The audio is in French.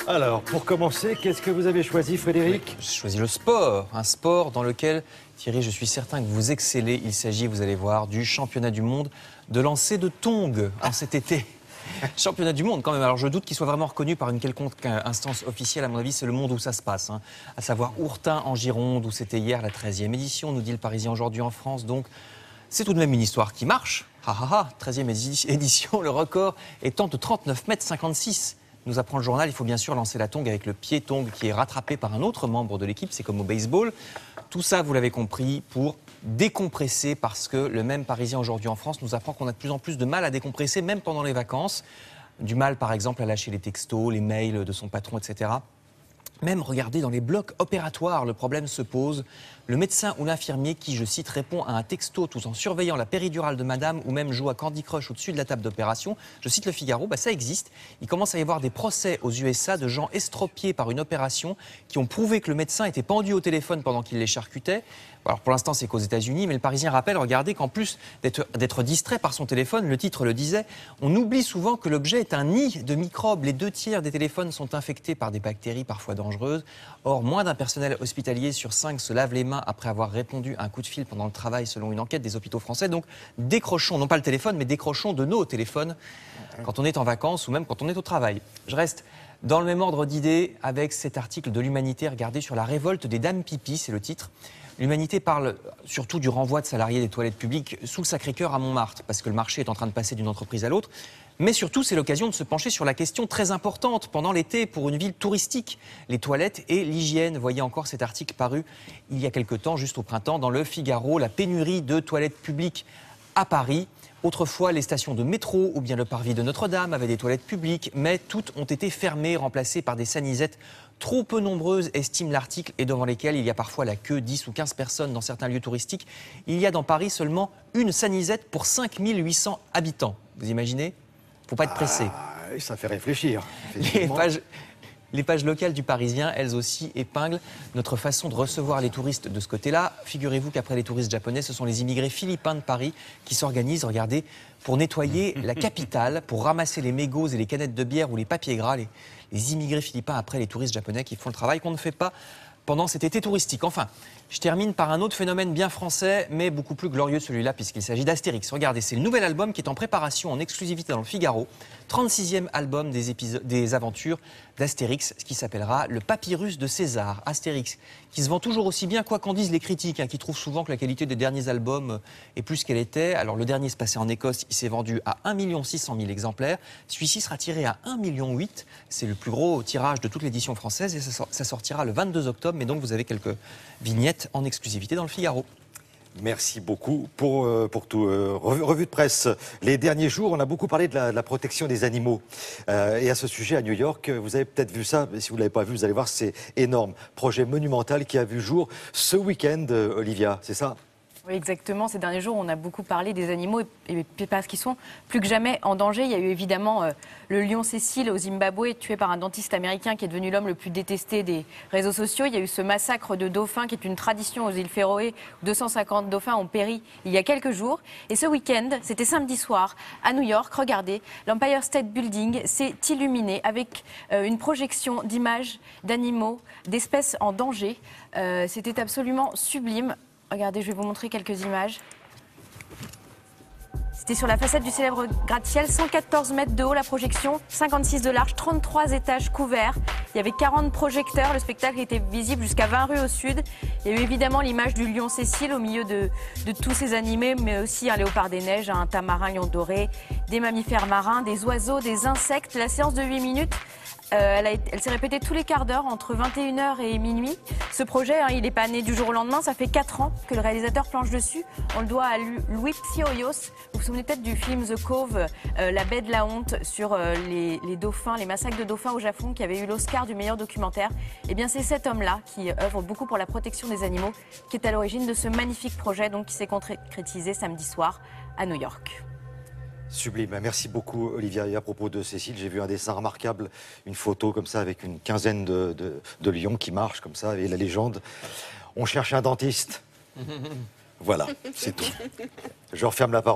Alors, pour commencer, qu'est-ce que vous avez choisi, Frédéric? J'ai choisi le sport, un sport dans lequel, Thierry, je suis certain que vous excellez. Il s'agit, vous allez voir, du championnat du monde de lancer de tongs en cet été. Championnat du monde quand même. Alors je doute qu'il soit vraiment reconnu par une quelconque instance officielle. À mon avis, c'est le monde où ça se passe. À savoir Ourtin en Gironde, où c'était hier la 13e édition, nous dit le Parisien aujourd'hui en France. Donc c'est tout de même une histoire qui marche. 13e édition, le record étant de 39,56 m. Nous apprend le journal, il faut bien sûr lancer la tongue avec le pied tongue qui est rattrapé par un autre membre de l'équipe. C'est comme au baseball. Tout ça, vous l'avez compris, pour décompresser, parce que le même Parisien aujourd'hui en France nous apprend qu'on a de plus en plus de mal à décompresser, même pendant les vacances. Du mal, par exemple, à lâcher les textos, les mails de son patron, etc. Même, regardez, dans les blocs opératoires, le problème se pose. Le médecin ou l'infirmier qui, je cite, répond à un texto tout en surveillant la péridurale de madame ou même joue à Candy Crush au-dessus de la table d'opération, je cite le Figaro, ça existe. Il commence à y avoir des procès aux USA de gens estropiés par une opération qui ont prouvé que le médecin était pendu au téléphone pendant qu'il les charcutait. Alors pour l'instant, c'est qu'aux États-Unis, mais le Parisien rappelle, regardez, qu'en plus d'être distrait par son téléphone, le titre le disait, on oublie souvent que l'objet est un nid de microbes. Les 2/3 des téléphones sont infectés par des bactéries parfois dangereuses. Or, moins d'un personnel hospitalier sur 5 se lave les mains après avoir répondu à un coup de fil pendant le travail, selon une enquête des hôpitaux français. Donc, décrochons, non pas le téléphone, mais décrochons de nos téléphones quand on est en vacances ou même quand on est au travail. Je reste dans le même ordre d'idées avec cet article de l'Humanité. Regardez, sur la révolte des dames pipi, c'est le titre. L'Humanité parle surtout du renvoi de salariés des toilettes publiques sous le Sacré-Cœur à Montmartre, parce que le marché est en train de passer d'une entreprise à l'autre. Mais surtout, c'est l'occasion de se pencher sur la question très importante pendant l'été pour une ville touristique, les toilettes et l'hygiène. Voyez encore cet article paru il y a quelque temps, juste au printemps, dans le Figaro, la pénurie de toilettes publiques à Paris. Autrefois, les stations de métro ou bien le parvis de Notre-Dame avaient des toilettes publiques, mais toutes ont été fermées, remplacées par des sanisettes trop peu nombreuses, estime l'article, et devant lesquelles il y a parfois la queue, 10 ou 15 personnes dans certains lieux touristiques. Il y a dans Paris seulement une sanisette pour 5800 habitants. Vous imaginez ? Faut pas être pressé. Ça fait réfléchir. Les pages locales du Parisien, elles aussi, épinglent notre façon de recevoir les touristes de ce côté-là. Figurez-vous qu'après les touristes japonais, ce sont les immigrés philippins de Paris qui s'organisent, regardez, pour nettoyer la capitale, pour ramasser les mégots et les canettes de bière ou les papiers gras. Les immigrés philippins après les touristes japonais qui font le travail qu'on ne fait pas pendant cet été touristique. Enfin, je termine par un autre phénomène bien français, mais beaucoup plus glorieux celui-là, puisqu'il s'agit d'Astérix. Regardez, c'est le nouvel album qui est en préparation en exclusivité dans le Figaro. 36e album des aventures d'Astérix, ce qui s'appellera Le Papyrus de César. Astérix, qui se vend toujours aussi bien, quoi qu'en disent les critiques, qui trouvent souvent que la qualité des derniers albums est plus qu'elle était. Alors le dernier se passait en Écosse, il s'est vendu à 1 600 000 exemplaires. Celui-ci sera tiré à 1,8 million. C'est le plus gros tirage de toute l'édition française et ça sortira le 22 octobre. Mais donc vous avez quelques vignettes en exclusivité dans le Figaro. Merci beaucoup pour tout. Revue de presse. Les derniers jours, on a beaucoup parlé de la protection des animaux. Et à ce sujet, à New York, vous avez peut-être vu ça, mais si vous ne l'avez pas vu, vous allez voir, c'est énorme. Projet monumental qui a vu jour ce week-end, Olivia, c'est ça ? Oui, exactement. Ces derniers jours, on a beaucoup parlé des animaux et parce qu'ils sont plus que jamais en danger. Il y a eu évidemment le lion Cécile au Zimbabwe, tué par un dentiste américain qui est devenu l'homme le plus détesté des réseaux sociaux. Il y a eu ce massacre de dauphins qui est une tradition aux îles Féroé, où 250 dauphins ont péri il y a quelques jours. Et ce week-end, c'était samedi soir, à New York, regardez, l'Empire State Building s'est illuminé avec une projection d'images d'animaux, d'espèces en danger. C'était absolument sublime. Regardez, je vais vous montrer quelques images. C'était sur la façade du célèbre gratte-ciel, 114 mètres de haut la projection, 56 de large, 33 étages couverts. Il y avait 40 projecteurs, le spectacle était visible jusqu'à 20 rues au sud. Il y a eu évidemment l'image du lion Cécile au milieu de tous ces animaux, mais aussi un léopard des neiges, un tamarin lion doré, des mammifères marins, des oiseaux, des insectes. La séance de 8 minutes, elle s'est répétée tous les quarts d'heure entre 21h et minuit. Ce projet, il n'est pas né du jour au lendemain, ça fait 4 ans que le réalisateur planche dessus. On le doit à Louis Psioios. Vous vous souvenez peut-être du film The Cove, La baie de la honte, sur les dauphins, les massacres de dauphins au Japon, qui avait eu l'Oscar du meilleur documentaire. Eh bien, c'est cet homme-là qui œuvre beaucoup pour la protection des animaux, qui est à l'origine de ce magnifique projet, donc, qui s'est concrétisé samedi soir à New York. Sublime. Merci beaucoup, Olivia. Et à propos de Cécile, j'ai vu un dessin remarquable, une photo comme ça avec une quinzaine de lions qui marchent comme ça, et la légende. On cherche un dentiste. Voilà, c'est tout. Je referme la parole.